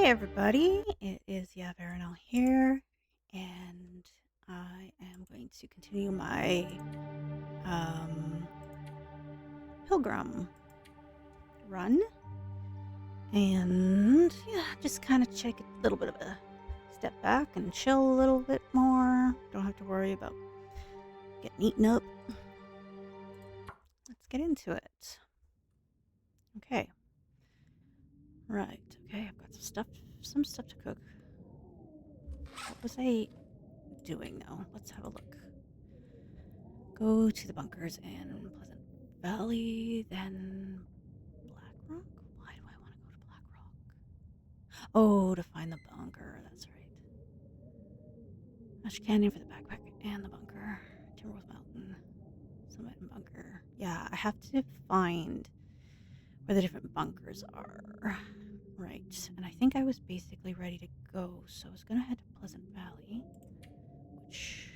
Hey everybody, it is Yaveranel here, and I am going to continue my um, Pilgrim run, and yeah, just kind of take a little bit of a step back and chill a little bit more. Don't have to worry about getting eaten up. Let's get into it. Okay, right. Okay, I've got some stuff to cook. What was I doing though? Let's have a look. Go to the bunkers in Pleasant Valley, then Black Rock? Why do I want to go to Black Rock? Oh, to find the bunker. That's right. Ash Canyon for the backpack and the bunker. Timberwolf Mountain. Summit and bunker. Yeah, I have to find where the different bunkers are. Right. And I think I was basically ready to go, so I was going to head to Pleasant Valley, which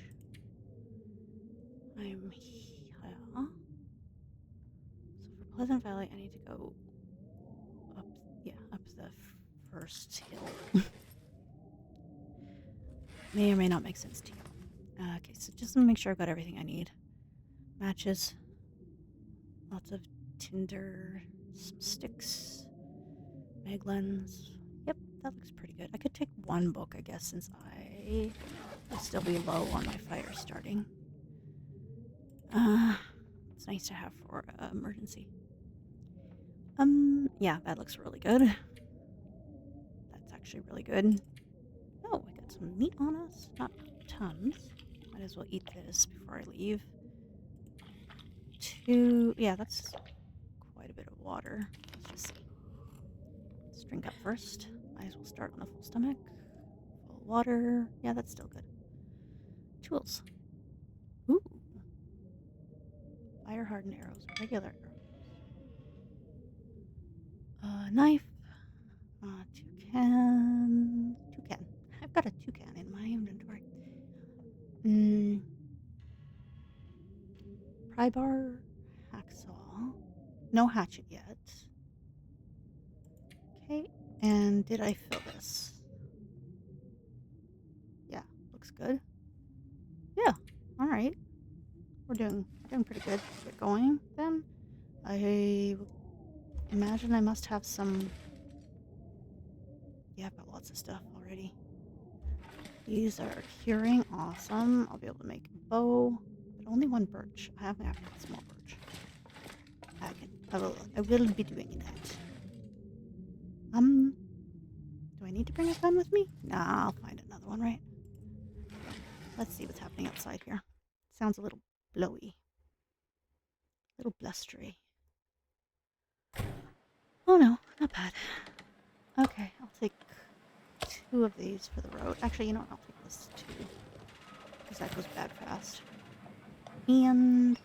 I'm here. So for Pleasant Valley, I need to go up, up the first hill. May or may not make sense to you. Okay, so just to make sure I've got everything I need. Matches, lots of tinder, some sticks, mag lens. Yep, that looks pretty good. I could take one book, I guess, since I will still be low on my fire starting. It's nice to have for emergency. Yeah, that looks really good. That's actually really good. Oh, we got some meat on us. Not tons. Might as well eat this before I leave. Yeah, that's quite a bit of water. Let's drink up first. Might as well start on a full stomach. Full water. Yeah, that's still good. Tools. Ooh. Fire hardened arrows. Regular arrows. Knife. Toucan. Toucan. I've got a toucan in my inventory. Pry bar. Hacksaw. No hatchet yet. Okay. And did I fill this? Yeah, looks good. Yeah. All right. We're doing pretty good. Get going then. I imagine I must have some. Yeah, I've got lots of stuff already. These are curing. Awesome. I'll be able to make a bow, but only one birch. I have a small birch. I will be doing that. Do I need to bring a gun with me? Nah, I'll find another one, right? Let's see what's happening outside here. Sounds a little blowy. A little blustery. Oh no, not bad. Okay, I'll take 2 of these for the road. Actually, you know what? I'll take this too, because that goes bad fast. And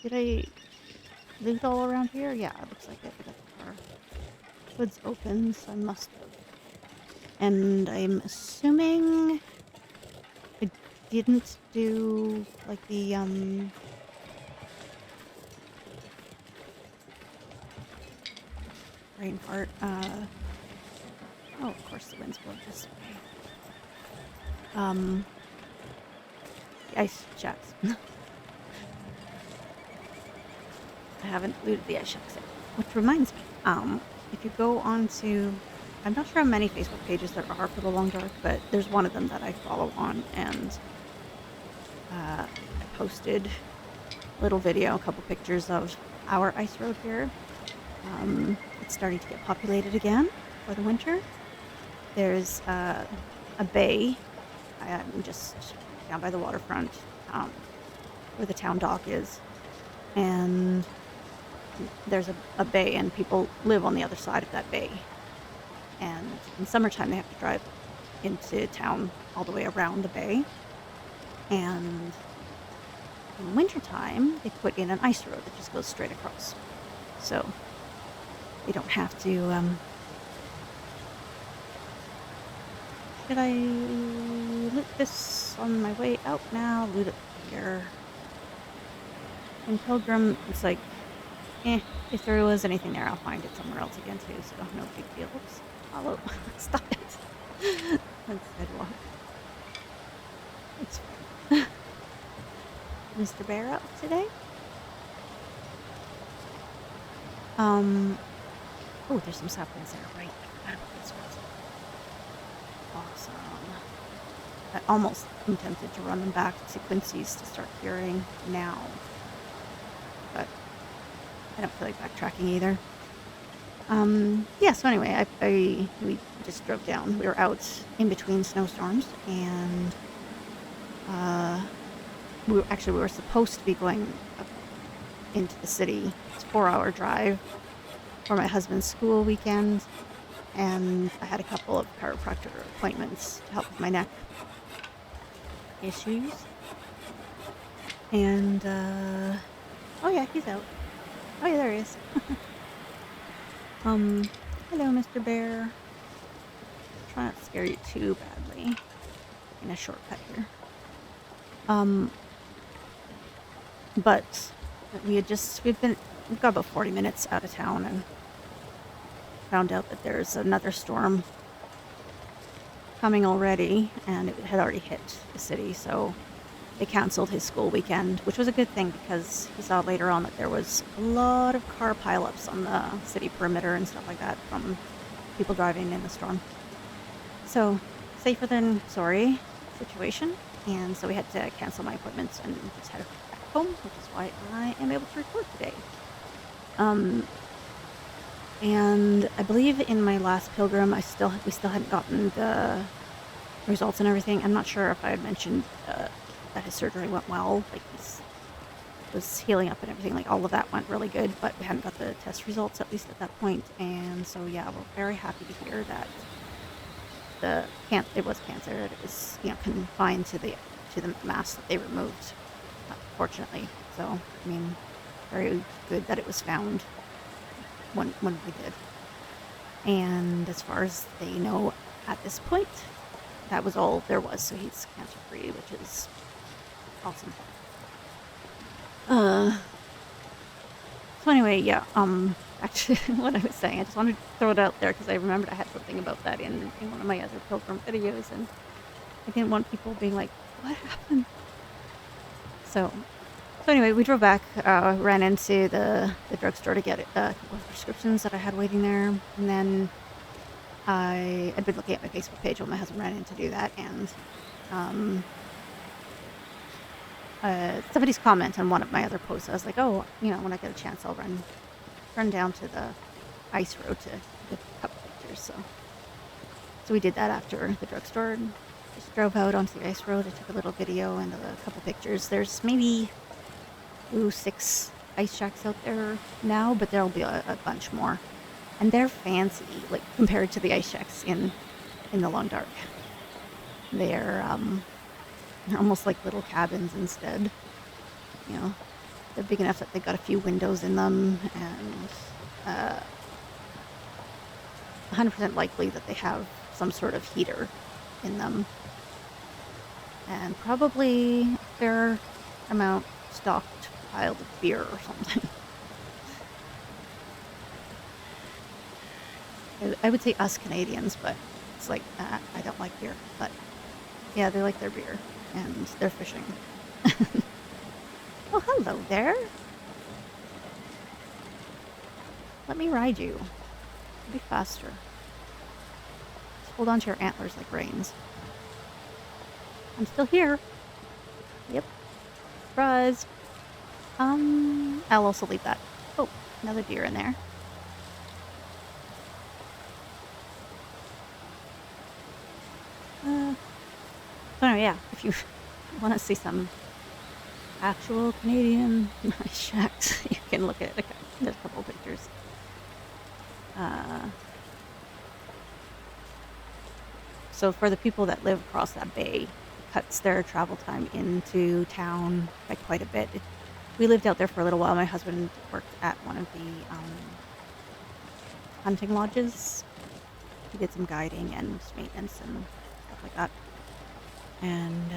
did I loot all around here? Yeah, it looks like it. I got the car. Hood's open, so I must have. And I'm assuming I didn't do like the rain part. Oh, of course the wind's blowing this way. The ice shacks. I haven't looted the ice shacks yet. Which reminds me, if you go on to, I'm not sure how many Facebook pages there are for the Long Dark, but there's one of them that I follow on, and I posted a little video, a couple pictures of our ice road here. It's starting to get populated again for the winter. There's a bay. I'm just down by the waterfront, where the town dock is, and there's a bay, and people live on the other side of that bay. And in summertime, they have to drive into town all the way around the bay. And in wintertime, they put in an ice road that just goes straight across. So they don't have to, should I loot this on my way out now? Loot it here. In Pilgrim, it's like Eh, if there was anything there, I'll find it somewhere else again too, so no big deal. Oops. Follow. Stop it. That sidewalk. It's fine. Mr. Bear up today? Um, oh, there's some saplings there, right? I forgot about this one. Awesome. I almost am tempted to run them back to Quincy's to start curing now, but I don't feel like backtracking either. Yeah, so anyway, we just drove down. We were out in between snowstorms, and we were supposed to be going up into the city. It's a 4-hour drive for my husband's school weekend, and I had a couple of chiropractor appointments to help with my neck issues. And oh yeah, he's out. Oh yeah, there he is. Hello, Mr. Bear. Try not to scare you too badly. In a shortcut here. But we've got about 40 minutes out of town and found out that there's another storm coming already, and it had already hit the city, so they canceled his school weekend, which was a good thing because he saw later on that there was a lot of car pileups on the city perimeter and stuff like that from people driving in the storm. So, safer than sorry situation, and so we had to cancel my appointments and just head back home, which is why I am able to record today. And I believe in my last Pilgrim, we still hadn't gotten the results and everything. I'm not sure if I had mentioned that his surgery went well, like he was healing up and everything, like all of that went really good, but we hadn't got the test results, at least at that point. And so yeah, we're very happy to hear that it was cancer. It was, confined to the mass that they removed, fortunately. So I mean, very good that it was found when we did. And as far as they know at this point, that was all there was. So he's cancer free, which is awesome. So anyway, yeah. Actually, what I was saying, I just wanted to throw it out there because I remembered I had something about that in one of my other Pilgrim videos, and I didn't want people being like, "What happened?" So anyway, we drove back, ran into the drugstore to get a couple of prescriptions that I had waiting there, and then I'd been looking at my Facebook page while my husband ran in to do that, and somebody's comment on one of my other posts. I was like, oh, when I get a chance, I'll run down to the ice road to get a couple pictures. So we did that after the drugstore, and just drove out onto the ice road. I took a little video and a couple pictures. There's maybe 6 ice shacks out there now, but there'll be a bunch more, and they're fancy, like compared to the ice shacks in the Long Dark. They're almost like little cabins instead. They're big enough that they've got a few windows in them, and 100% likely that they have some sort of heater in them, and probably a fair amount stocked piled of beer or something. I would say us Canadians, but it's like, I don't like beer. But yeah, they like their beer, and they're fishing. Oh, hello there. Let me ride you. Be faster. Just hold on to your antlers like reins. I'm still here. Yep. Surprise. I'll also leave that. Oh, another deer in there. So anyway, yeah, if you want to see some actual Canadian ice shacks, you can look at there's a couple of pictures. So for the people that live across that bay, it cuts their travel time into town by quite a bit. We lived out there for a little while. My husband worked at one of the hunting lodges. He did some guiding and maintenance and stuff like that. And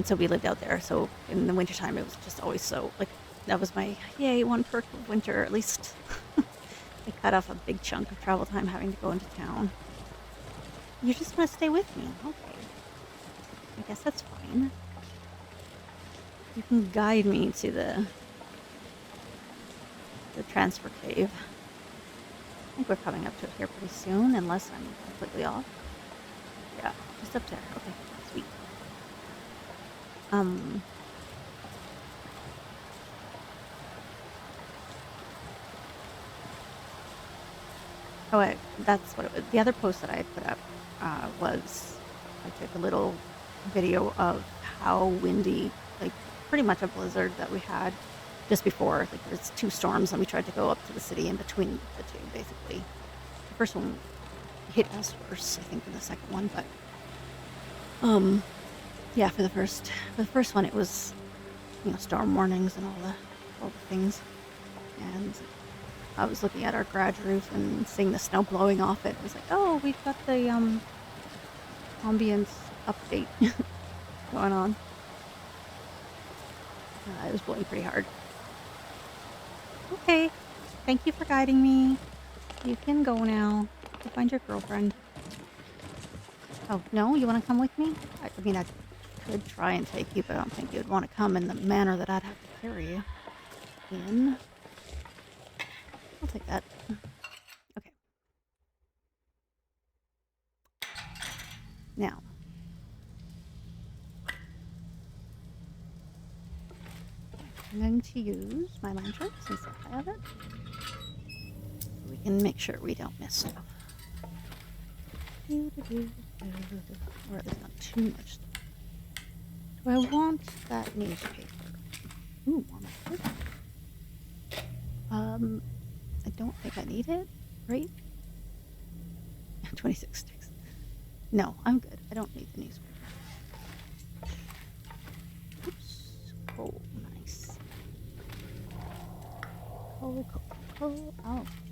so we lived out there. So in the wintertime, it was just always so, like, That was my, yay, one perk of winter. At least I cut off a big chunk of travel time having to go into town. You just want to stay with me. Okay. I guess that's fine. You can guide me to the transfer cave. I think we're coming up to it here pretty soon, unless I'm completely off. Yeah, just up there. Okay, sweet. That's what it was. The other post that I had put up was I took a little video of how windy, like pretty much a blizzard that we had just before. Like there's two storms, and we tried to go up to the city in between the two, basically. The first one hit us worse, I think, than the second one, but yeah, for the first one, it was storm warnings and all the things, and I was looking at our garage roof and seeing the snow blowing off it. It was like, oh, we've got the ambience update going on. It was blowing pretty hard. Okay, thank you for guiding me. You can go now. Go find your girlfriend. Oh, no? You want to come with me? I mean, I could try and take you, but I don't think you'd want to come in the manner that I'd have to carry you in. I'll take that. Okay. Now. I'm going to use my lantern since I have it. So we can make sure we don't miss stuff. Or at least not too much stuff. Do I want that newspaper? Ooh, more matches. I don't think I need it, right? 26 sticks. No, I'm good. I don't need the newspaper. Oops. Oh, nice. Oh,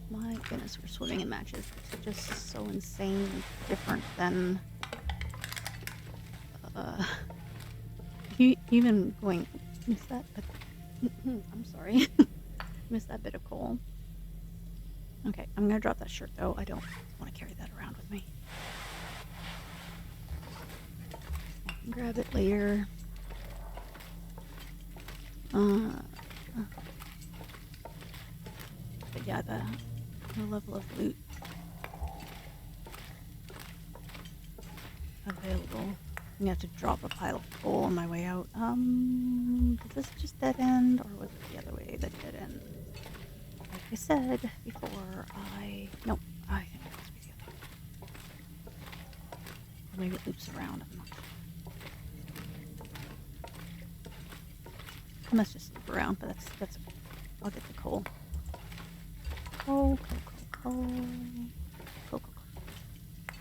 my goodness, we're swimming in matches. It's just so insanely different than even going. Miss that? I'm sorry. Missed that bit of coal. Okay, I'm gonna drop that shirt though. I don't want to carry that around with me. I can grab it later. But yeah, the level of loot available. I'm gonna have to drop a pile of coal on my way out. Did this just dead end, or was it the other way that dead end? Like I said before, nope, I think it must be the other way. Or maybe it loops around, I'm not sure. It must just loop around, but that's okay. I'll get the coal. Coal.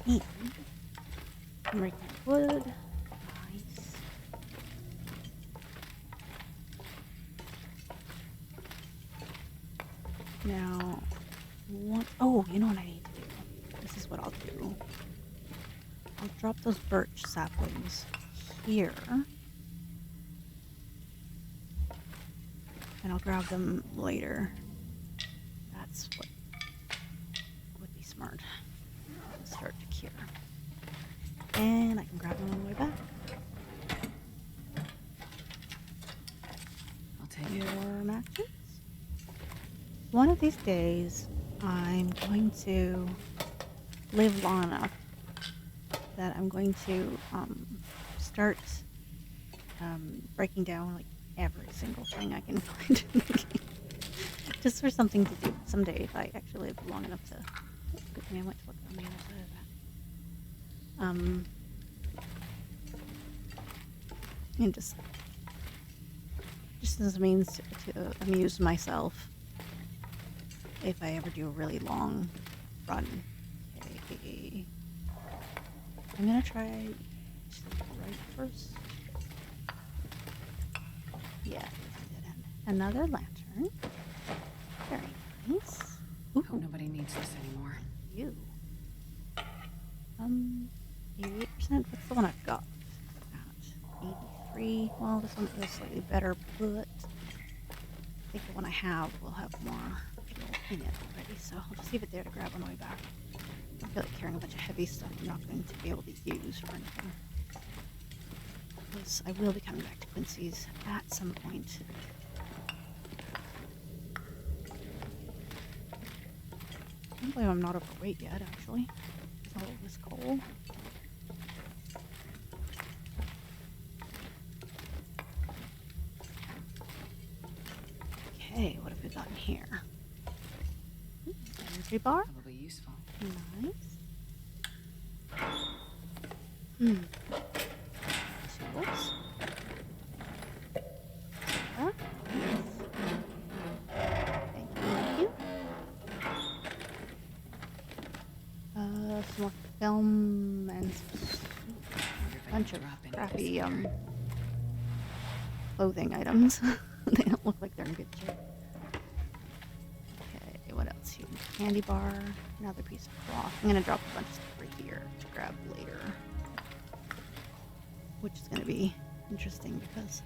And I'm making wood. Nice. Now, you know what I need to do? This is what I'll do. I'll drop those birch saplings here. And I'll grab them later. That's what would be smart. Start to cure. And I can grab them on the way back. I'll take your matches. One of these days, I'm going to live long enough that I'm going to start breaking down like every single thing I can find in the game. Just for something to do someday if I actually live long enough to. I mean, I went to look on the other side of that. And just as a means to amuse myself if I ever do a really long run. Okay. I'm gonna try right first. Yeah, another lantern. Very nice. Ooh. Hope nobody needs this anymore. You. 88%. What's the one I've got? 83. Well, this one is slightly better, but think the one I have will have more fuel in it already, so I'll just leave it there to grab on the way back. I feel like carrying a bunch of heavy stuff I'm not going to be able to use for anything. Because I will be coming back to Quincy's at some point. I can't believe I'm not overweight yet, actually. With all of this coal. Okay, what have we got in here? Energy bar? Probably useful. Nice. Tools. Soda. Thank you. Some more film and a bunch of crappy clothing items. They don't look like they're in good shape. Okay, what else here? Candy bar, another piece of cloth. I'm gonna drop a bunch of stuff right here to grab later. Which is gonna be interesting because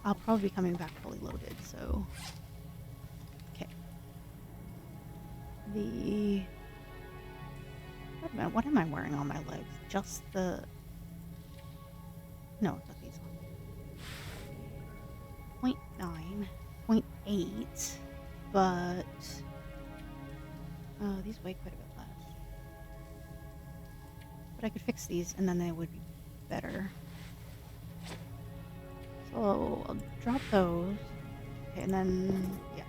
I'll probably be coming back fully loaded, so okay. Wait a minute, what am I wearing on my legs? Just the... No, not these ones. 0.9, 0.8, but... Oh, these weigh quite a bit less. But I could fix these and then they would be better. So I'll drop those. Okay, and then, yeah.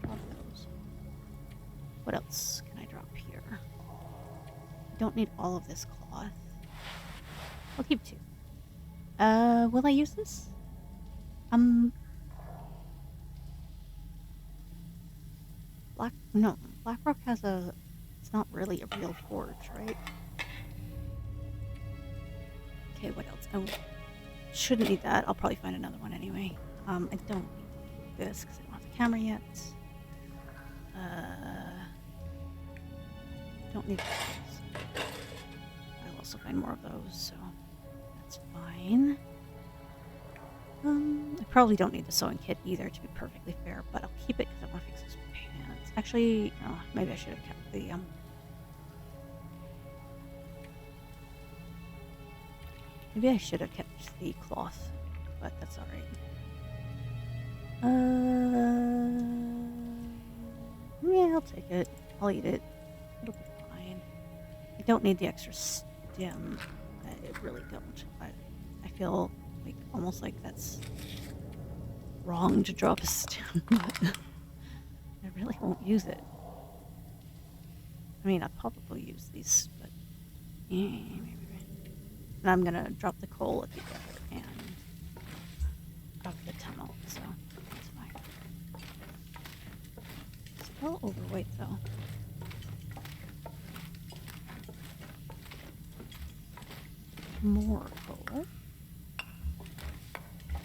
Drop those. What else can I drop here? I don't need all of this cloth. I'll keep 2. Will I use this? Blackrock has a... It's not really a real forge, right? Okay, what else? Oh, shouldn't need that. I'll probably find another one anyway. I don't need this because I don't have the camera yet. Don't need those. I'll also find more of those, so that's fine. I probably don't need the sewing kit either, to be perfectly fair, but I'll keep it because I want to fix those pants. Actually, maybe I should have kept the maybe I should have kept the cloth, but that's alright. Yeah, I'll take it. I'll eat it. It'll be fine. I don't need the extra stem. I really don't. I feel like almost like that's wrong to drop a stem, but I really won't use it. I mean, I'll probably use these, but yeah, maybe. And I'm gonna drop the coal at the end and drop the tunnel, so that's fine. Still overweight though. More coal.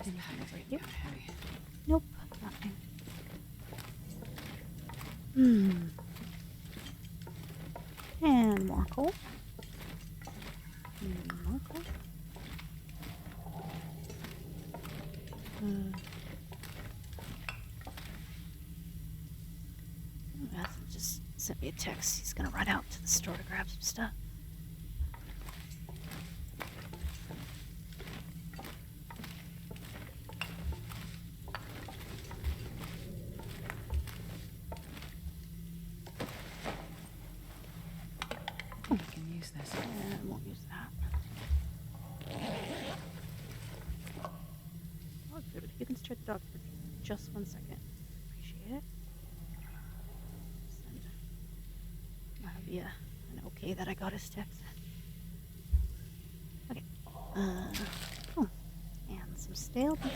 And over here. Nope, nothing. And more coal. More coal. Matthew just sent me a text. He's gonna run out to the store to grab some stuff. I can use this. I won't use that. Oh, good. If you can start the dog for just 1 second. Appreciate it. That'll be an okay that I got his text. Okay. Oh. And some stale beef.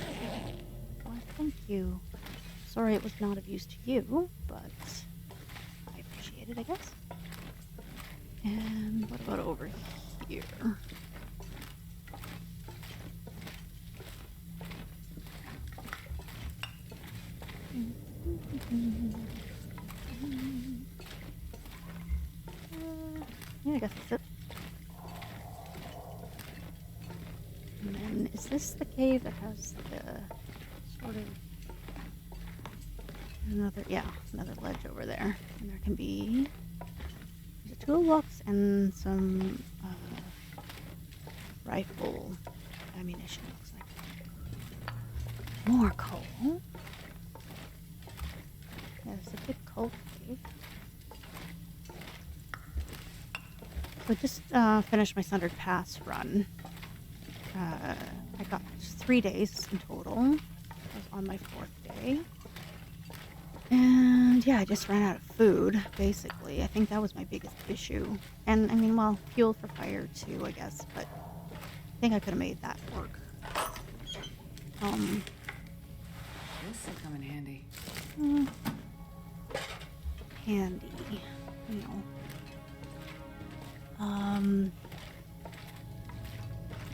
Well, thank you. Sorry it was not of use to you, but I appreciate it, I guess. And what about over here? I guess that's it. And then, is this the cave that has the sort of another ledge over there? And there can be there's a toolbox and some rifle ammunition. Looks like more coal. Yeah, there's a big coal cave. So I just finished my Sundered Pass run. I got 3 days in total. I was on my 4th day. And yeah, I just ran out of food, basically. I think that was my biggest issue. And I mean, well, fuel for fire too, I guess, but I think I could have made that work. This will come in handy. Handy, you know.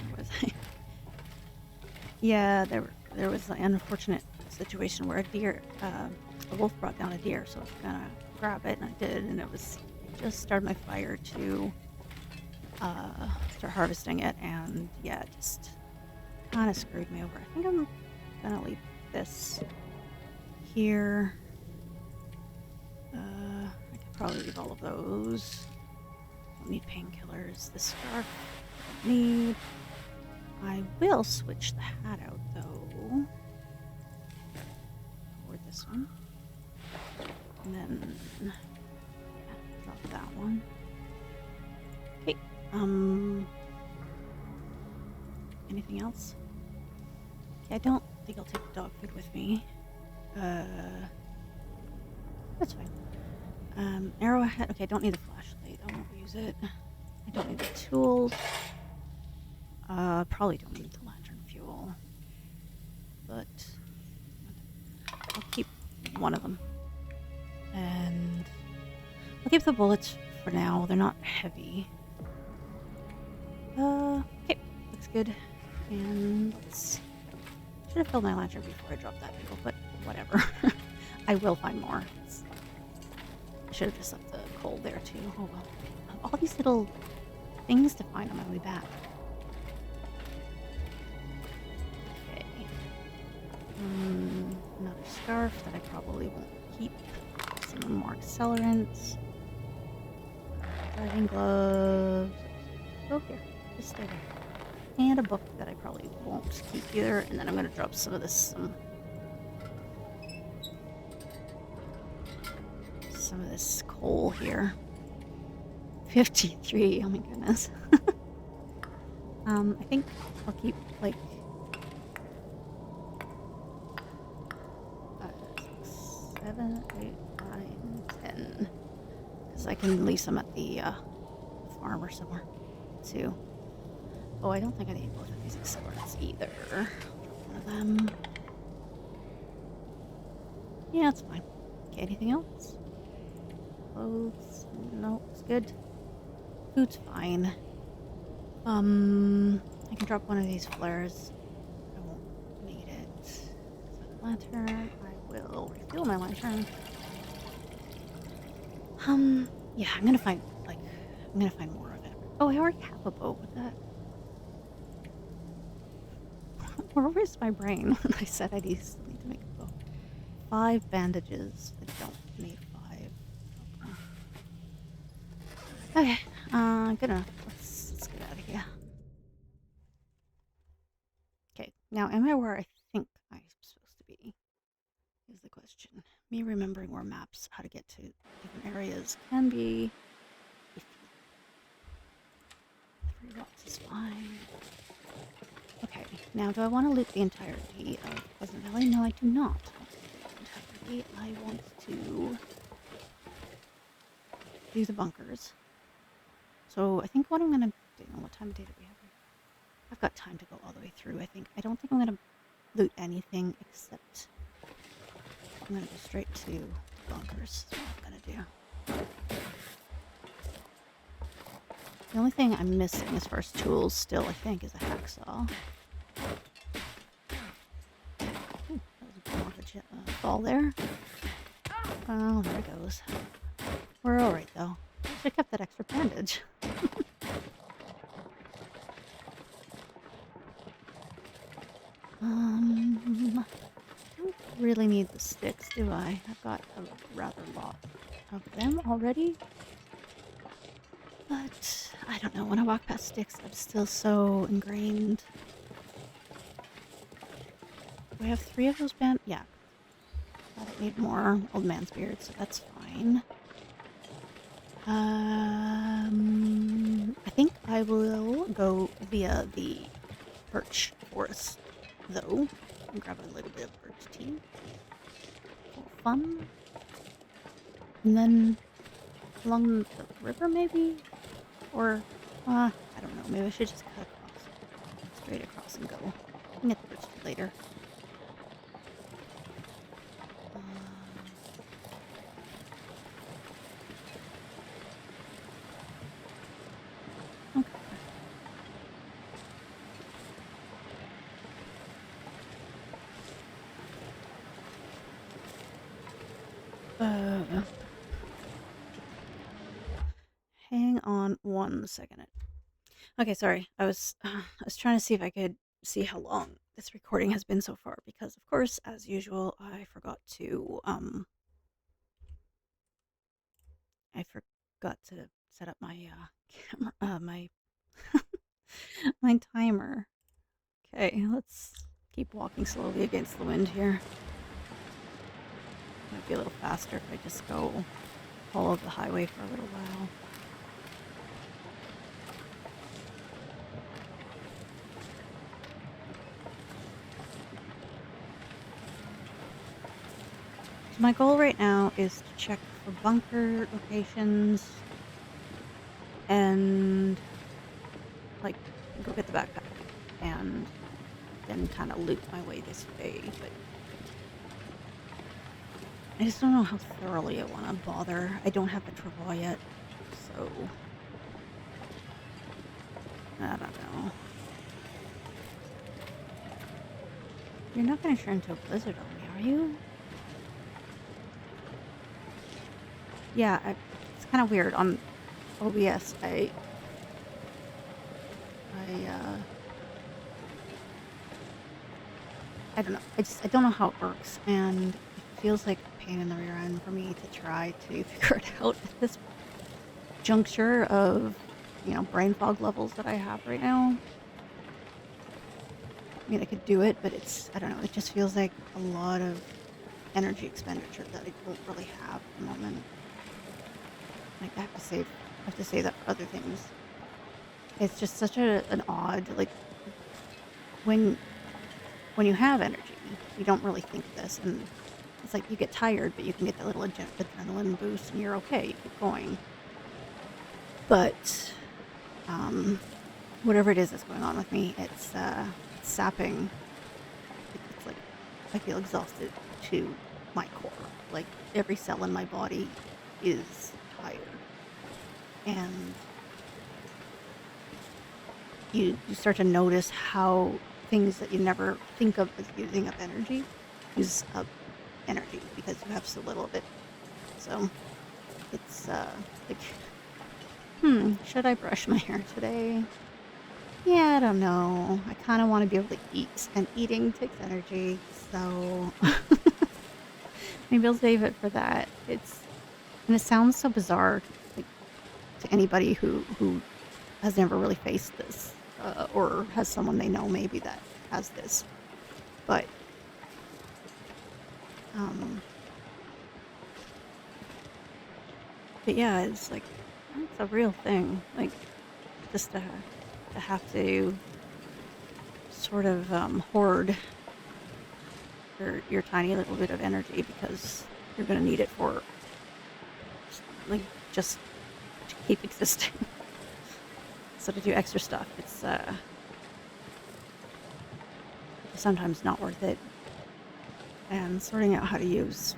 Where was I? Yeah, there was an unfortunate situation where a wolf brought down a deer, so I was gonna grab it, and I did, and it just started my fire to start harvesting it, and yeah, it just kind of screwed me over. I think I'm gonna leave this here. I could probably leave all of those. Don't need painkillers. This scarf, don't need. I will switch the hat out though. Or this one. And then drop that one. Okay. Anything else? Okay, I don't think I'll take dog food with me. That's fine. Arrowhead. Okay, I don't need the flashlight. I won't use it. I don't need the tools. Probably don't need the lantern fuel. But I'll keep one of them. And I'll keep the bullets for now. They're not heavy. Okay, looks good. And should have filled my lantern before I dropped that fuel, but whatever. I will find more. I should have just left the coal there too. Oh well. All these little things to find on my way back. Okay. Another scarf that I probably won't keep. Some more accelerants. Driving gloves. Go here. Just stay there. And a book that I probably won't keep either. And then I'm going to drop some of this some of this coal here. 53. Oh my goodness. I think I'll keep like 6, 7, 8, 9, 10. Because I can leave some at the farm or somewhere too. Oh, I don't think I need both of these accelerants either. I'll drop one of them. Yeah, it's fine. Okay, anything else? Clothes? No, it's good. Food's fine. I can drop one of these flares. I won't need it. So lantern. I will refuel my lantern. Yeah, I'm gonna find more of it. Oh, I already have a boat with that. Where was my brain when I said I need to make a boat? 5 bandages. I don't need 5. Okay, good enough. Let's get out of here. Okay, now am I where I think I'm supposed to be? Is the question. Me remembering where maps, how to get to different areas can be iffy. 3 rocks is fine. Okay, now do I want to loot the entirety of Pleasant Valley? No, I do not want to loot the entirety. I want to do the bunkers. So I think what I'm going to do, what time of day do we have here? I've got time to go all the way through, I think. I don't think I'm going to loot anything except I'm going to go straight to the bunkers. That's what I'm going to do. The only thing I'm missing as far as tools still, I think, is a hacksaw. Ooh, that was a more legit fall there. Oh, there it goes. We're alright, though. I should have kept that extra bandage. really need the sticks, do I? I've got a rather lot of them already. But I don't know, when I walk past sticks, I'm still so ingrained. Do I have 3 of those band? Yeah. I don't need more old man's beard, so that's fine. I think I will go via the birch forest, though, and grab a little bit of birch tea for fun. And then along the river, maybe? Or, I don't know, maybe I should just cut across. Straight across and go. I can get the birch tea later. Okay. Hang on 1 second. Okay, sorry. I was trying to see if I could see how long this recording has been so far because, of course, as usual, I forgot to set up my camera, my timer. Okay, let's keep walking slowly against the wind here. Might be a little faster if I just go follow the highway for a little while. So my goal right now is to check for bunker locations and like go get the backpack and then kind of loot my way this way, but I just don't know how thoroughly I want to bother. I don't have the travois yet, so I don't know. You're not going to turn into a blizzard on me, are you? Yeah, it's kind of weird. On OBS, I don't know. I don't know how it works, and it feels like a pain in the rear end for me to try to figure it out at this juncture of, brain fog levels that I have right now. I mean, I could do it, but I don't know, it just feels like a lot of energy expenditure that I don't really have at the moment. Like, I have to save that for other things. It's just such an odd, like, when you have energy, you don't really think this, and it's like you get tired, but you can get that little adrenaline boost, and you're okay, you keep going. But, whatever it is that's going on with me, it's sapping. It's like I feel exhausted to my core. Like every cell in my body is tired, and you start to notice how things that you never think of as using up energy use up energy because you have so little of it. So it's like, should I brush my hair today? Yeah, I don't know. I kind of want to be able to eat, and eating takes energy, so maybe I'll save it for that. And it sounds so bizarre, like, to anybody who has never really faced this, or has someone they know maybe that has this. But, um, but yeah, it's like, it's a real thing. Like, just to have to sort of hoard your tiny little bit of energy because you're going to need it for, like, just to keep existing. So to do extra stuff, it's sometimes not worth it. And sorting out how to use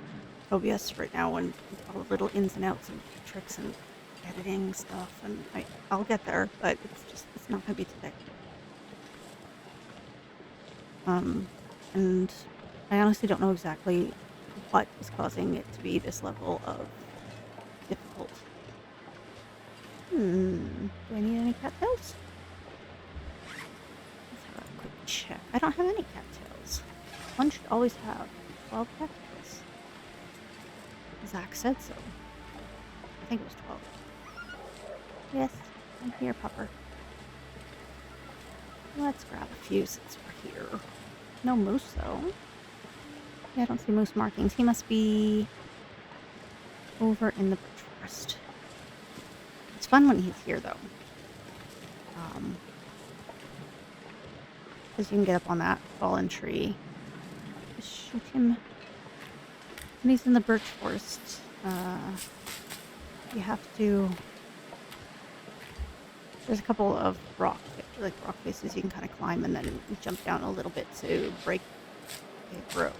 OBS right now and all the little ins and outs and tricks and editing stuff, and I'll get there, but it's not going to be today. And I honestly don't know exactly what is causing it to be this level of difficult. Do I need any cattails? Let's have a quick check. I don't have any cattails. One should always have. 12 cactus. Zach said so. I think it was 12. Yes, I'm here, pupper. Let's grab a few since we're here. No moose, though. Yeah, I don't see moose markings. He must be over in the birch forest. It's fun when he's here, though. Because you can get up on that fallen tree. Just shoot him. When he's in the birch forest, you have to... There's a couple of rock faces you can kind of climb and then jump down a little bit to break a grow.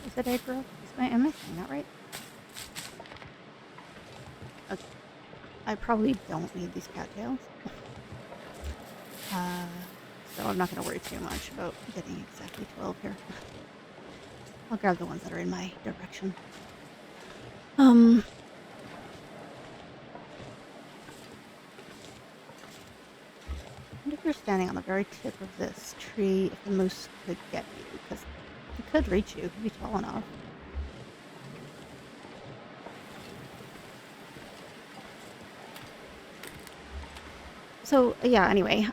Is it a grow? Am I saying that right? Okay. I probably don't need these cattails. So I'm not going to worry too much about getting exactly 12 here. I'll grab the ones that are in my direction. And if you're standing on the very tip of this tree, if the moose could get you, because he could reach you, he'd be tall enough. So, yeah, anyway,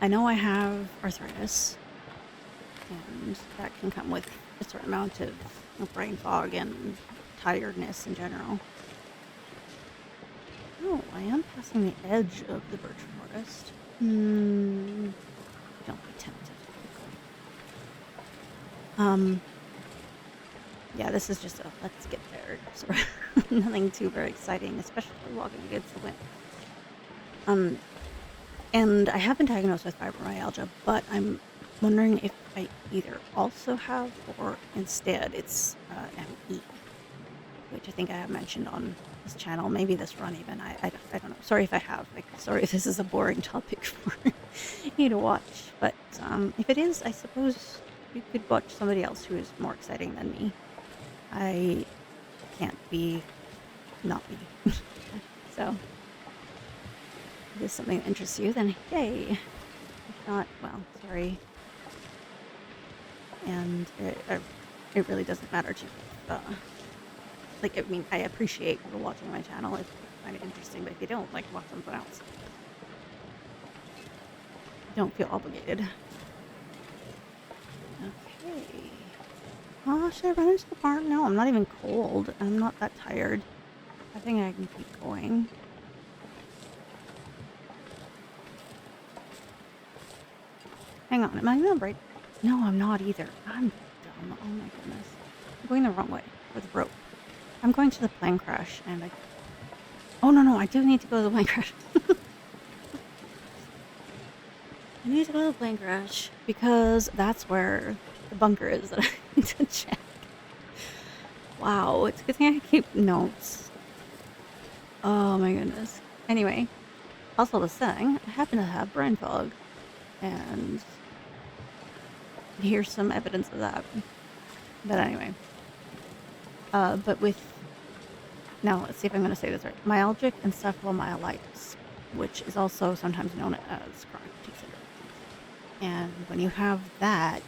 I know I have arthritis, and that can come with a certain amount of brain fog and tiredness in general. Oh, I am passing the edge of the birch forest. Don't be tempted. Yeah, this is just a let's get there. Sort of nothing too very exciting, especially walking against the wind. And I have been diagnosed with fibromyalgia, but I'm wondering if I either also have or instead it's ME, which I think I have mentioned on this channel, maybe this run even. I don't know. Sorry if I have. Sorry if this is a boring topic for you to watch. But if it is, I suppose you could watch somebody else who is more exciting than me. I can't be not me. So if it is something that interests you, then yay. If not, well, sorry. And it really doesn't matter to me. I mean, I appreciate you watching my channel if you find it interesting, but if you don't, watch something else. Don't feel obligated. Okay. Oh, should I run into the barn? No, I'm not even cold. I'm not that tired. I think I can keep going. Hang on, am I not right? No, I'm not either. I'm dumb. Oh my goodness. I'm going the wrong way with rope. I'm going to the plane crash and oh no, I do need to go to the plane crash. I need to go to the plane crash because that's where the bunker is that I need to check. Wow, it's a good thing I keep notes. Oh my goodness. Anyway, also the thing, I happen to have brain fog. And here's some evidence of that. But anyway. Now let's see if I'm going to say this right. Myalgic encephalomyelitis, which is also sometimes known as chronic fatigue syndrome. And when you have that,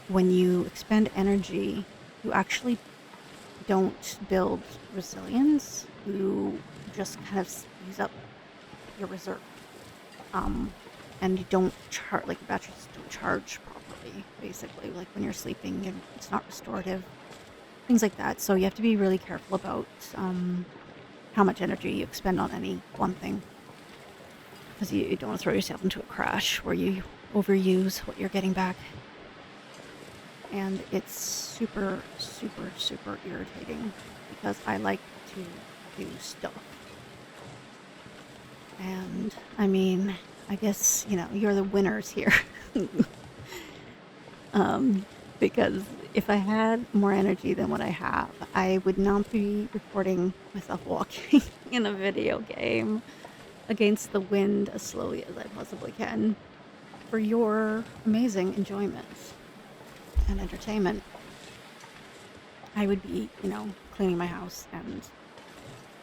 when you expend energy, you actually don't build resilience. You just kind of use up your reserve. And you don't charge, your batteries don't charge properly, basically. When you're sleeping, it's not restorative. Things like that. So you have to be really careful about how much energy you expend on any one thing. Because you don't want to throw yourself into a crash where you overuse what you're getting back. And it's super, super, super irritating because I like to do stuff. And, I mean, I guess, you're the winners here. Because if I had more energy than what I have, I would not be recording myself walking in a video game against the wind as slowly as I possibly can for your amazing enjoyment and entertainment. I would be, cleaning my house and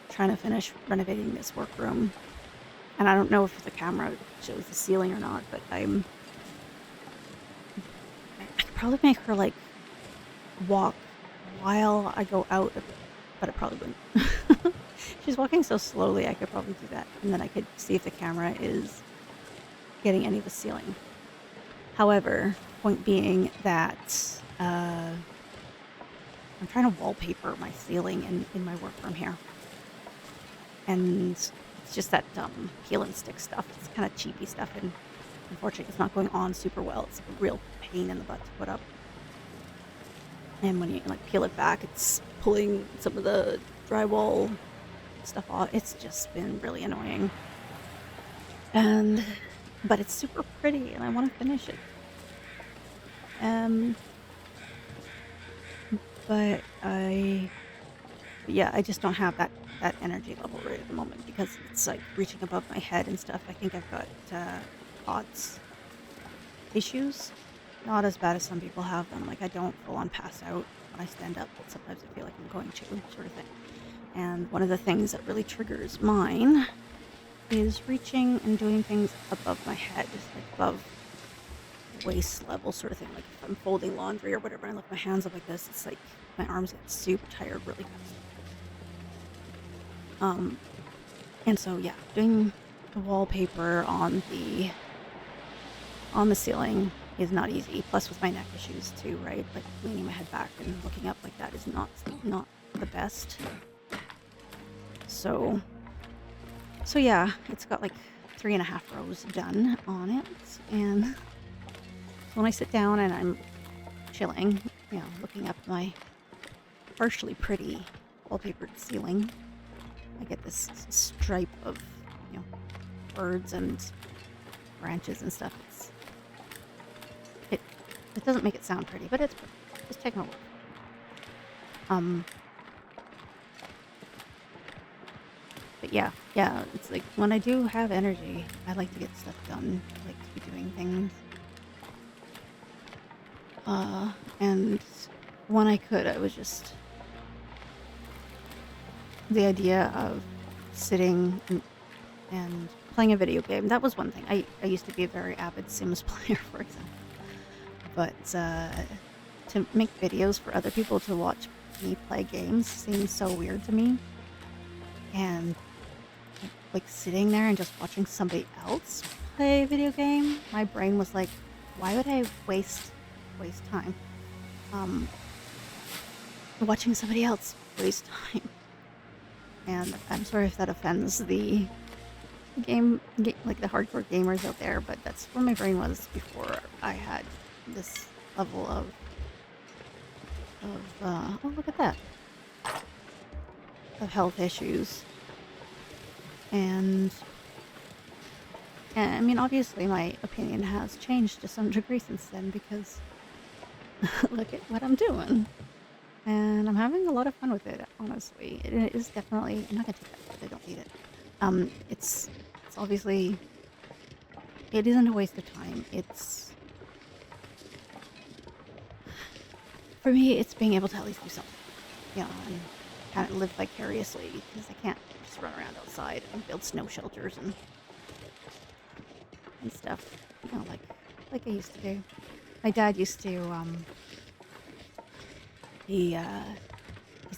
trying to finish renovating this workroom. And I don't know if the camera shows the ceiling or not, but I'm probably make her like walk while I go out, but I probably wouldn't. She's walking so slowly, I could probably do that, and then I could see if the camera is getting any of the ceiling. However, point being that I'm trying to wallpaper my ceiling in my work room here, and it's just that peel and stick stuff. It's kind of cheapy stuff, and unfortunately, it's not going on super well. It's a real pain in the butt to put up. And when you like peel it back, it's pulling some of the drywall stuff off. It's just been really annoying. But it's super pretty, and I want to finish it. Um, but I just don't have that energy level right at the moment because it's like reaching above my head and stuff. I think I've got POTS issues. Not as bad as some people have them. Like I don't full on pass out when I stand up, but sometimes I feel like I'm going to, sort of thing. And one of the things that really triggers mine is reaching and doing things above my head, just like above waist level sort of thing. Like if I'm folding laundry or whatever and I lift my hands up like this, it's like my arms get super tired really fast. And so yeah, doing the wallpaper on the ceiling is not easy. Plus with my neck issues too, right? Like leaning my head back and looking up like that is not the best. So yeah, it's got like 3.5 rows done on it, and so when I sit down and I'm chilling, looking up my partially pretty wallpapered ceiling, I get this stripe of birds and branches and stuff. It doesn't make it sound pretty, but it's pretty. Just take my word. But yeah, it's like when I do have energy, I like to get stuff done. I like to be doing things. And when I could, I was just the idea of sitting and playing a video game. That was one thing. I used to be a very avid Sims player, for example. But to make videos for other people to watch me play games seems so weird to me. And like sitting there and just watching somebody else play a video game, my brain was like, why would I waste time watching somebody else waste time? And I'm sorry if that offends the like the hardcore gamers out there, but that's where my brain was before I had this level of oh, look at that, of health issues. And I mean, obviously my opinion has changed to some degree since then because look at what I'm doing. And I'm having a lot of fun with it, honestly. It is definitely, I'm not gonna take that because I don't need it. It's obviously, it isn't a waste of time. It's, for me, it's being able to at least do something, and kind of live vicariously because I can't just run around outside and build snow shelters and stuff, like I used to do. My dad used to, he's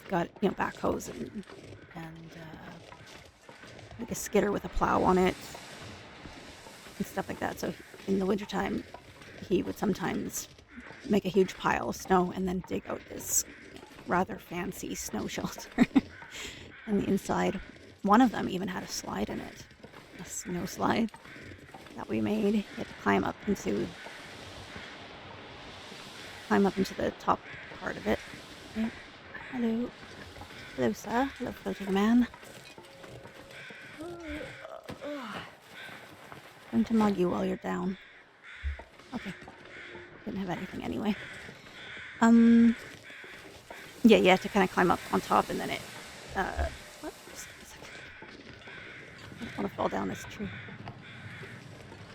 got, backhoes and like a skidder with a plow on it and stuff like that. So in the wintertime, he would sometimes make a huge pile of snow and then dig out this rather fancy snow shelter. And the inside, one of them even had a slide in it, a snow slide that we made. You had to climb up into the top part of it. Yeah. Hello, sir. Hello, floating man. Going to mug you while you're down. Okay. Didn't have anything anyway. Yeah, you have to kind of climb up on top, and then it. What? Just a second. I don't want to fall down this tree.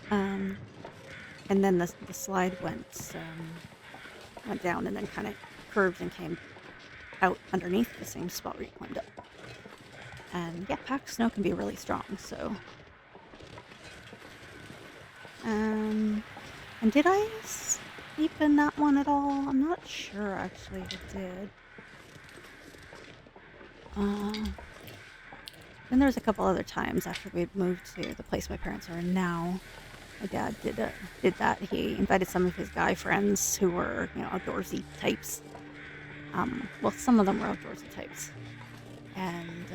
And then the slide went down, and then kind of curved and came out underneath the same spot where you climbed up. And yeah, packed snow can be really strong, so. And did I sleep in that one at all? I'm not sure, actually, if it did. Then there was a couple other times after we'd moved to the place my parents are in now. My dad did that. He invited some of his guy friends who were, outdoorsy types. Well, some of them were outdoorsy types, and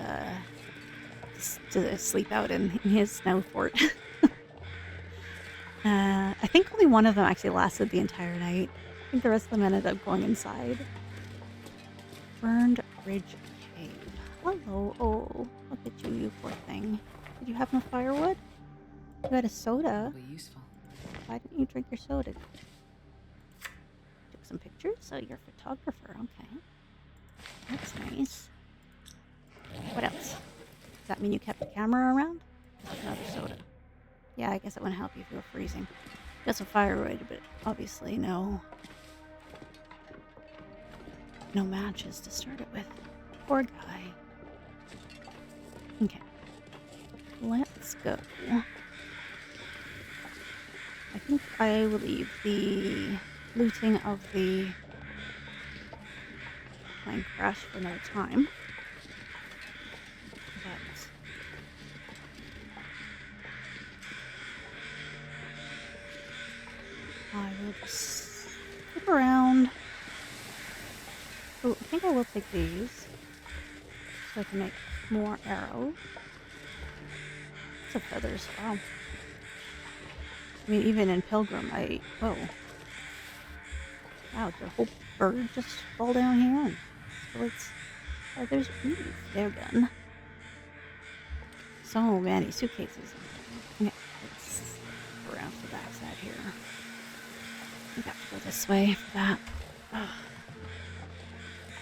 just to sleep out in his snow fort. I think only one of them actually lasted the entire night. I think the rest of them ended up going inside. Burned Ridge Cave. Hello. Oh, look at you, you poor thing. Did you have no firewood? You had a soda. Probably useful. Why didn't you drink your soda? Took some pictures? So you're a photographer. Okay. That's nice. What else? Does that mean you kept the camera around? Another soda. Yeah, I guess it wouldn't help you if you were freezing. Got some firewood, but obviously no matches to start it with. Poor guy. Okay. Let's go. I think I will leave the looting of the plane crash for another time. But I will just flip around. Oh, I think I will take these so I can make more arrows. Lots of feathers. Wow. I mean, even in Pilgrim, whoa. Wow, did a whole bird just fall down here? So there's, they're done. So many suitcases. Okay, let's go around to the backside here. I think I have to go this way for that. Ugh.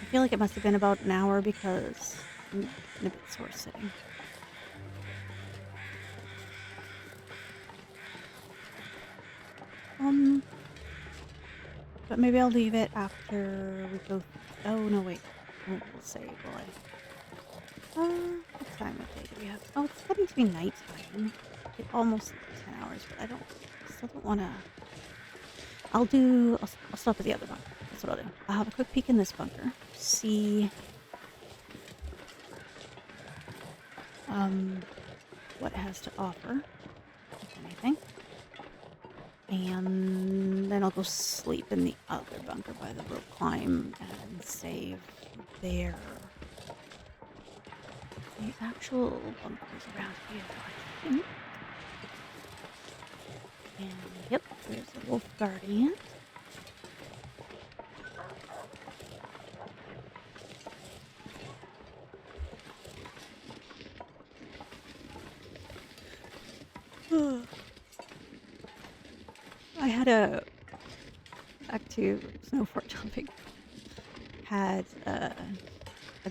I feel like it must have been about an hour because I'm in a bit sore sitting. But maybe I'll leave it after we go. Oh no, wait. I won't save, will I? What time of day do we have? Oh, it's getting to be nighttime. It's almost 10 hours, but still don't want to. I'll stop at the other bunker. That's what I'll do. I'll have a quick peek in this bunker. See what it has to offer, if anything. And then I'll go sleep in the other bunker by the rope climb and save there. The actual bunkers around here, I think. And yep, there's the wolf guardian. I had back to snowboard jumping, had a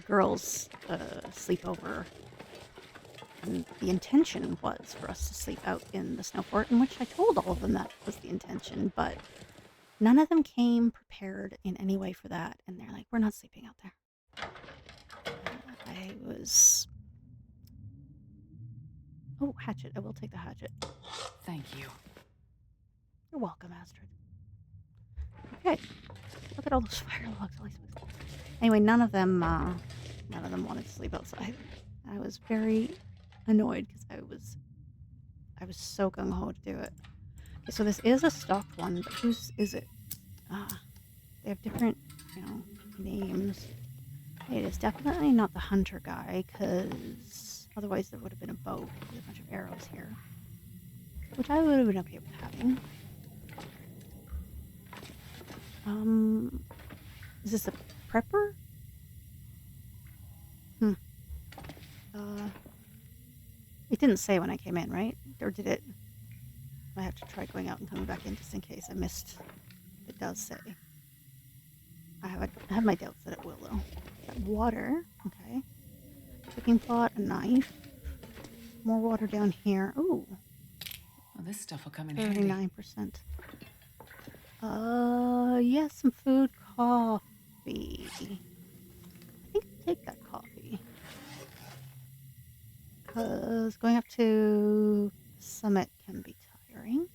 girls' sleepover, and the intention was for us to sleep out in the snow fort, in which I told all of them that was the intention, but none of them came prepared in any way for that, and they're like, we're not sleeping out there. I was... Oh, hatchet. I will take the hatchet. Thank you. You're welcome, Astrid. Okay. Look at all those fire logs. Anyway, none of them wanted to sleep outside. I was very annoyed because I was so gung ho to do it. Okay, so this is a stocked one, but whose is it? They have different, names. It is definitely not the hunter guy, because otherwise there would have been a bow with a bunch of arrows here, which I would have been okay with having. Is this a prepper? It didn't say when I came in, right? Or did it? I have to try going out and coming back in just in case I missed. It does say. I have my doubts that it will, though. Got water. Okay. Cooking pot, a knife. More water down here. Ooh. Well, this stuff will come in handy. 39%. Yes, some food, coffee. I think I'll take that coffee. Because going up to summit can be tiring.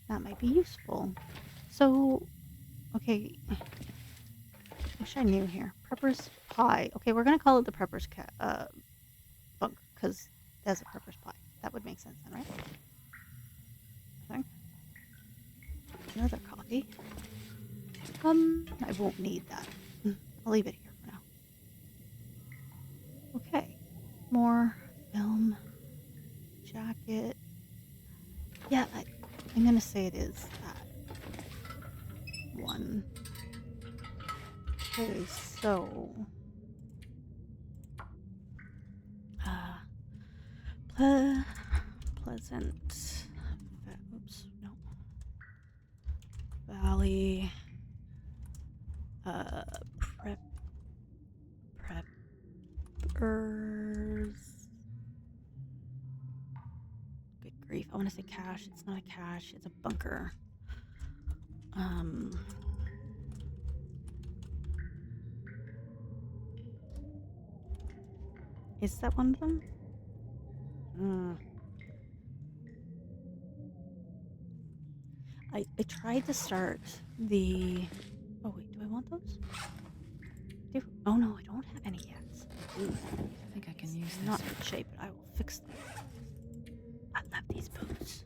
That might be useful. So, okay, wish I knew here. Prepper's pie. Okay, we're gonna call it the Prepper's bunk because there's a Prepper's pie. That would make sense then, right? I think. Another coffee. I won't need that. I'll leave it here for now. Okay, more film, jacket. Yeah, I'm gonna say it is that one. Okay, so ple- pleasant. Oops, no. Valley. Prep. Preppers. Good grief! I want to say cache. It's not a cache. It's a bunker. Is that one of them? I tried to start the. Oh wait, do I want those? Oh no, I don't have any yet. Ooh, I think I can use they're not this. in good shape, but I will fix them. I love these boots.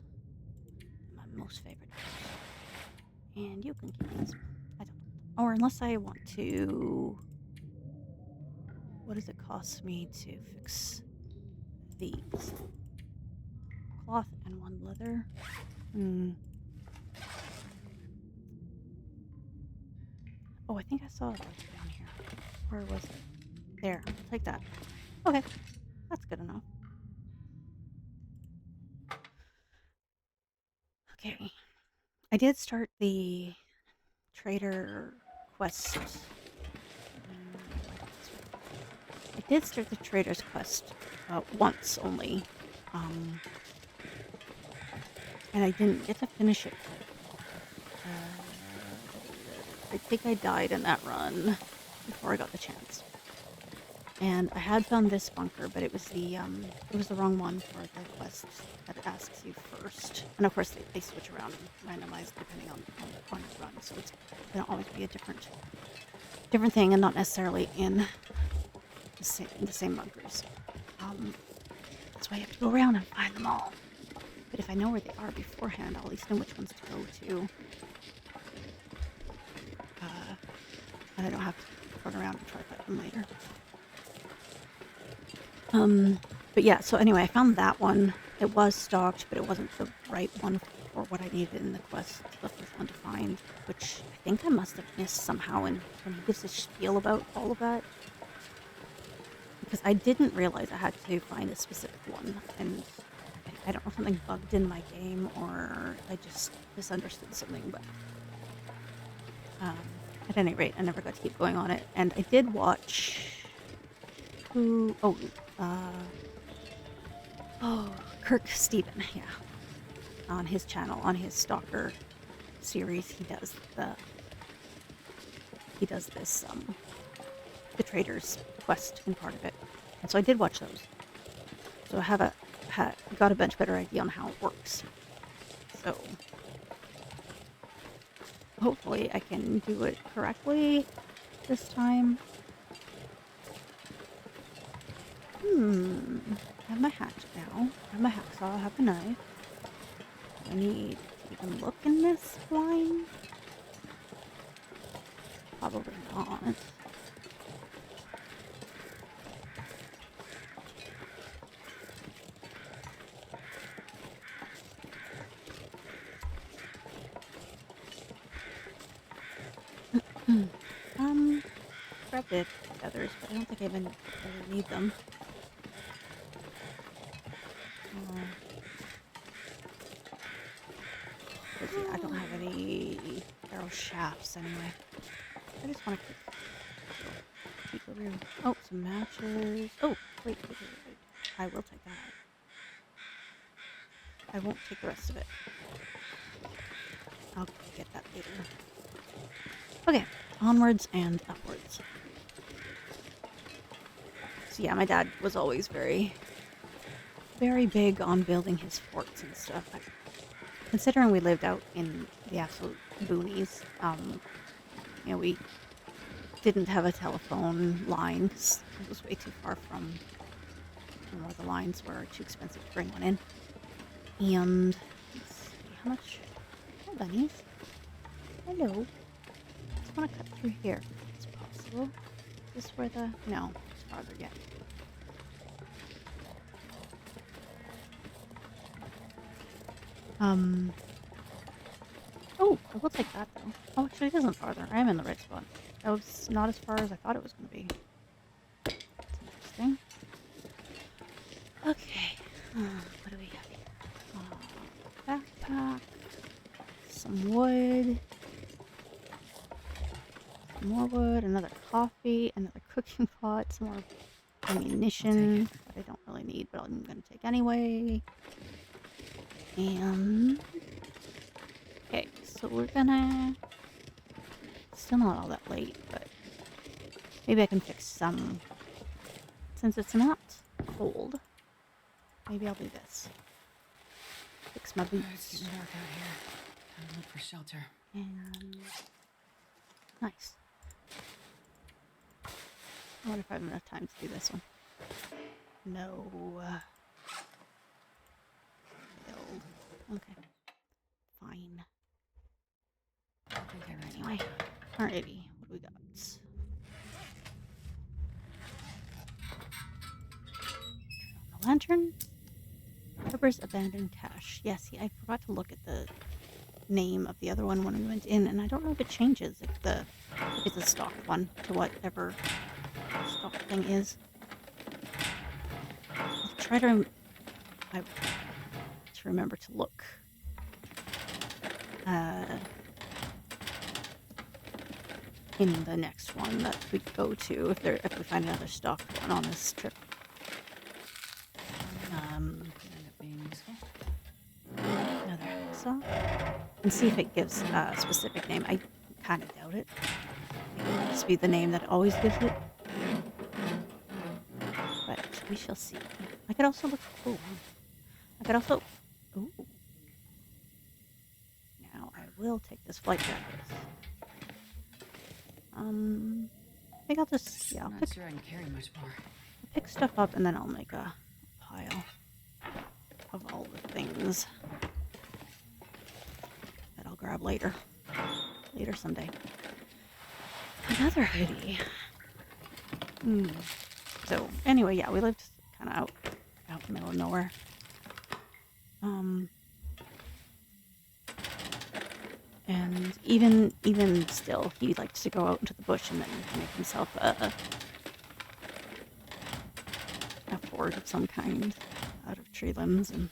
My most favorite boots. And you can keep these. I don't. Or unless I want to. What does it cost me to fix these? Cloth and one leather. Oh, I think I saw those down here. Where was it? There. I'll take that. Okay. That's good enough. Okay. I did start the trader quest. I did start the trader's quest once only. And I didn't get to finish it. I think I died in that run before I got the chance. And I had found this bunker, but it was the wrong one for the quest that it asks you first. And of course they switch around and randomize depending on your run, so it's gonna always be a different thing and not necessarily in the same bunkers. That's why you have to go around and find them all. But if I know where they are beforehand, I'll at least know which ones to go to. And I don't have to run around and try to find them later. But yeah, so anyway, I found that one. It was stocked, but it wasn't the right one for what I needed in the quest. The first one to find, which I think I must have missed somehow when he gives a spiel about all of that. Because I didn't realize I had to find a specific one, and I don't know if something bugged in my game or I just misunderstood something, but at any rate, I never got to keep going on it. And I did watch Kirk Steven, yeah. On his channel, on his Stalker series, he does this the Trader's quest in part of it. And so I did watch those. So I have got a much better idea on how it works. So hopefully I can do it correctly this time. I have my hatchet now. I have my hacksaw, I have a knife. I need to even look in this blind? Probably not. Grabbed the feathers, but I don't think I even really need them. I don't have any arrow shafts anyway. I just want to keep the room. Oh, some matches. Oh, wait. I will take that. I won't take the rest of it. I'll get that later. Okay, onwards and upwards. So yeah, my dad was always very, very big on building his forts and stuff. Considering we lived out in the absolute boonies. We didn't have a telephone line 'cause it was way too far from where the lines were too expensive to bring one in. And let's see how much. Hi, bunnies. Hello. Just want to cut through here if it's possible. Is this where the. No, it's farther yet. Oh, I will take that though. Oh, actually, it isn't farther. I am in the right spot. That was not as far as I thought it was going to be. That's interesting. Okay. What do we have here? Backpack. Some wood. Some more wood. Another coffee. Another cooking pot. Some more ammunition that I don't really need, but I'm going to take anyway. And okay, so we're gonna still not all that late, but maybe I can fix some since it's not cold. Maybe I'll do this. Fix my It's boots. getting dark out here. Time to look for shelter. And nice. I wonder if I have enough time to do this one. No. Failed. Okay. Fine. I think I read Anyway. Alrighty. What do we got? A lantern. Harbor's abandoned cache. Yeah, see, I forgot to look at the name of the other one when we went in, and I don't know if it changes if it's a stock one to whatever stock thing is. I'll try to remember to look in the next one that we go to if we find another stock one on this trip. Could end up being useful. Another hacksaw. And see if it gives a specific name. I kind of doubt it. Maybe it'll just be the name that it always gives it. But we shall see. I could also look. Oh, I could also. Ooh. Now I will take this flight jacket. I think I'll just I'll Not sure I can carry much more. pick stuff up and then I'll make a pile of all the things that I'll grab later someday. Another hoodie. So anyway, yeah, we lived kind of out in the middle of nowhere. And even still, he likes to go out into the bush and then make himself a fort of some kind out of tree limbs and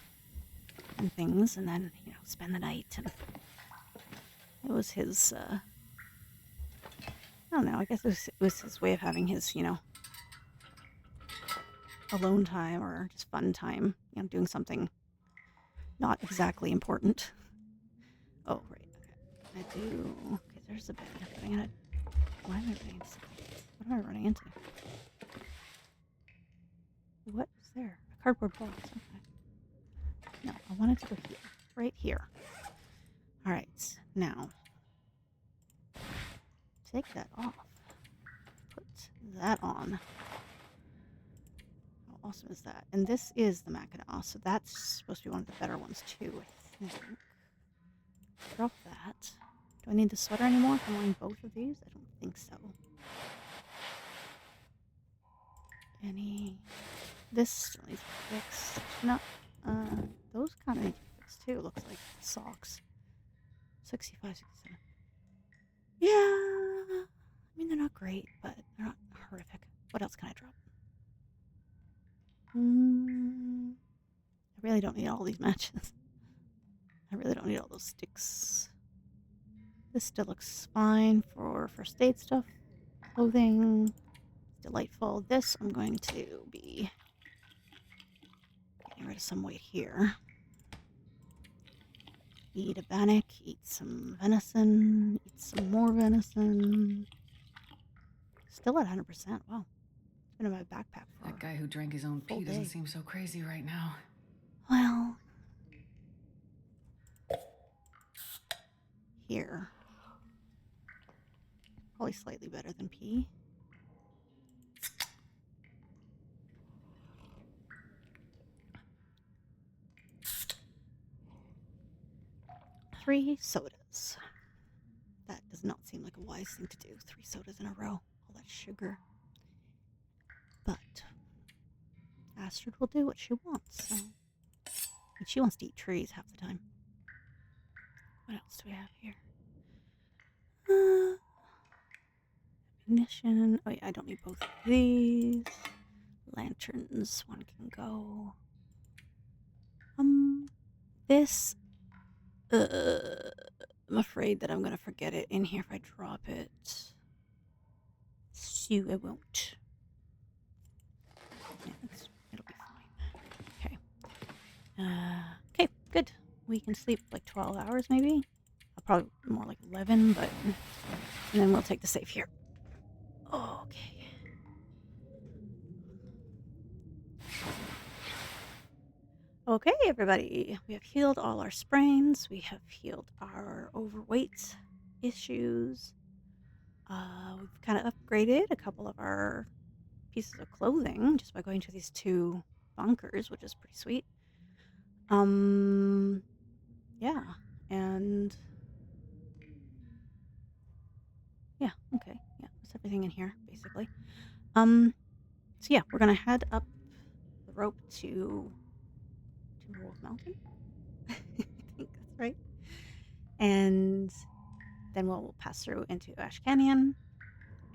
things, and then spend the night. And it was his I don't know, I guess it was his way of having his alone time or just fun time, doing something not exactly important. Oh, right, okay. I do. Okay, there's a bed. Why am I running into? What am I running into? What is there? A cardboard box. Okay. No, I wanted to go here. Right here. All right, now take that off. Put that on. How awesome is that? And this is the Mackinac, so that's supposed to be one of the better ones too, I think. Drop that. Do I need the sweater anymore if I'm wearing both of these? I don't think so. This still needs to be fixed. No, those kind of need to be fixed too, looks like. Socks. 65, 67. Yeah, I mean, they're not great, but they're not horrific. What else can I drop? I really don't need all these matches. I really don't need all those sticks. This still looks fine for first aid stuff. Clothing. Delightful. This I'm going to be getting rid of some weight here. Eat a bannock, eat some venison, eat some more venison. Still at 100%. Wow. It's been in my backpack for That guy who drank his own pee doesn't seem so crazy right now. Well, here. Probably slightly better than P. Three sodas. That does not seem like a wise thing to do. 3 sodas in a row. All that sugar. But Astrid will do what she wants, so. And she wants to eat trees half the time. What else do we have here? Ignition. Oh yeah, I don't need both of these. Lanterns. One can go. This. I'm afraid that I'm gonna forget it in here if I drop it. So I won't. Yeah, it'll be fine. Okay. Okay, good. We can sleep like 12 hours maybe. Probably more like 11, but. And then we'll take the safe here. Okay. Okay, everybody. We have healed all our sprains. We have healed our overweight issues. We've kind of upgraded a couple of our pieces of clothing just by going to these 2 bunkers, which is pretty sweet. Yeah, and yeah, okay, yeah, that's everything in here basically. So yeah, we're gonna head up the rope to Timberwolf Mountain. I think that's right. And then we'll pass through into Ash Canyon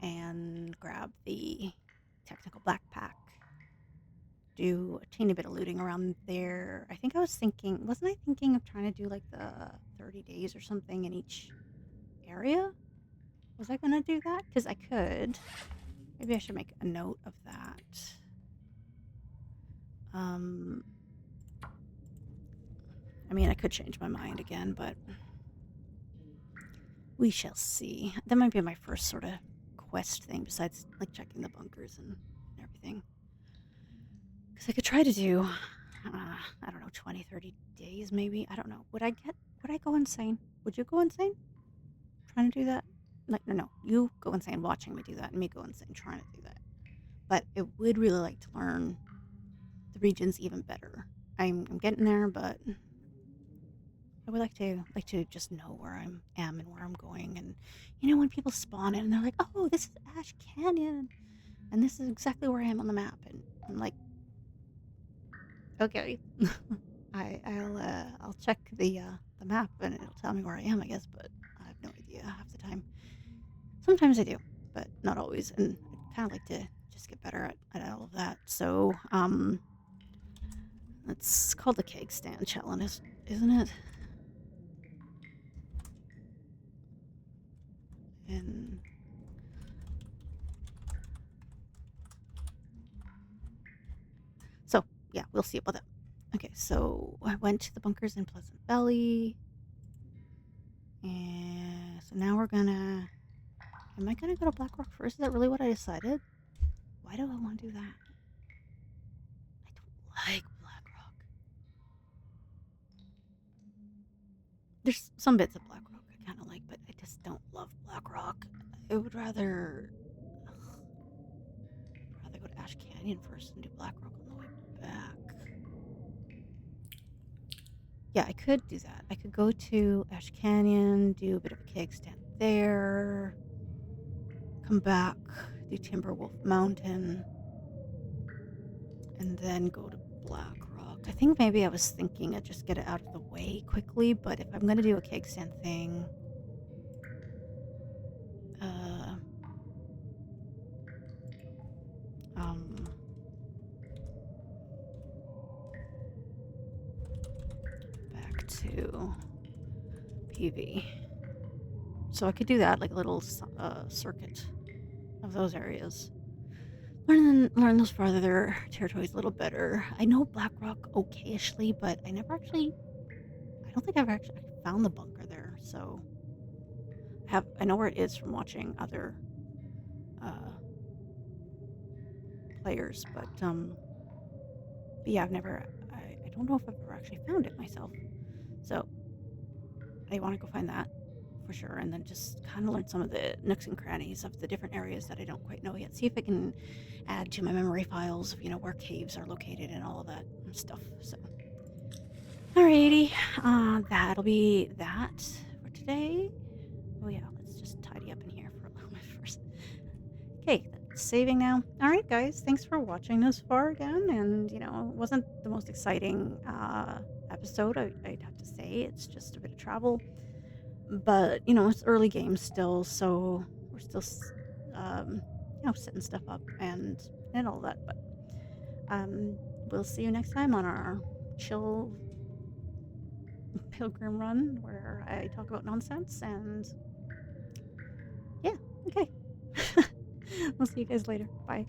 and grab the technical backpack. Do a teeny bit of looting around there. I think I was thinking, wasn't I thinking of trying to do like the 30 days or something in each area? Was I going to do that? Because I could. Maybe I should make a note of that. I mean, I could change my mind again, but we shall see. That might be my first sort of quest thing besides like checking the bunkers and everything. Because I could try to do, I don't know, 20, 30 days maybe. I don't know. Would I go insane? Would you go insane trying to do that? Like, no. You go insane watching me do that and me go insane trying to do that. But I would really like to learn the regions even better. I'm getting there, but I would like to just know where I am and where I'm going. And you know, when people spawn in and they're like, "Oh, this is Ash Canyon, and this is exactly where I am on the map," and I'm like, "Okay, I'll check the map and it'll tell me where I am, I guess, but I have no idea half the time. Sometimes I do, but not always, and I'd kind of like to just get better at all of that. So it's called the Keg Stand Challenge, isn't it? And so, yeah, we'll see about that. Okay, so I went to the bunkers in Pleasant Valley. And so now we're gonna... Am I gonna go to Black Rock first? Is that really what I decided? Why do I want to do that? I don't like Black Rock. There's some bits of Black Rock I kind of like, but I just don't love Black Rock. I would rather... go to Ash Canyon first and do Black Rock on the way back. Yeah, I could do that. I could go to Ash Canyon, do a bit of a keg stand there, come back, do Timberwolf Mountain, and then go to Black Rock. I think maybe I was thinking I'd just get it out of the way quickly, but if I'm going to do a keg stand thing, back to PV. So I could do that, like a little circuit of those areas. Learn those farther territories a little better. I know Black Rock okay-ishly, but I don't think I've actually found the bunker there, so I know where it is from watching other players, but yeah, I don't know if I've ever actually found it myself. So I want to go find that for sure, and then just kind of learn some of the nooks and crannies of the different areas that I don't quite know yet. See if I can add to my memory files of, where caves are located and all of that stuff. So, alrighty, that'll be that for today. Oh yeah, let's just tidy up in here for a little bit first. Okay, that's saving now. All right, guys, thanks for watching this far again. And it wasn't the most exciting episode. I'd have to say it's just a bit of travel, but it's early game still, so we're still, setting stuff up and all that. But we'll see you next time on our chill pilgrim run where I talk about nonsense and yeah, okay. We'll see you guys later. Bye.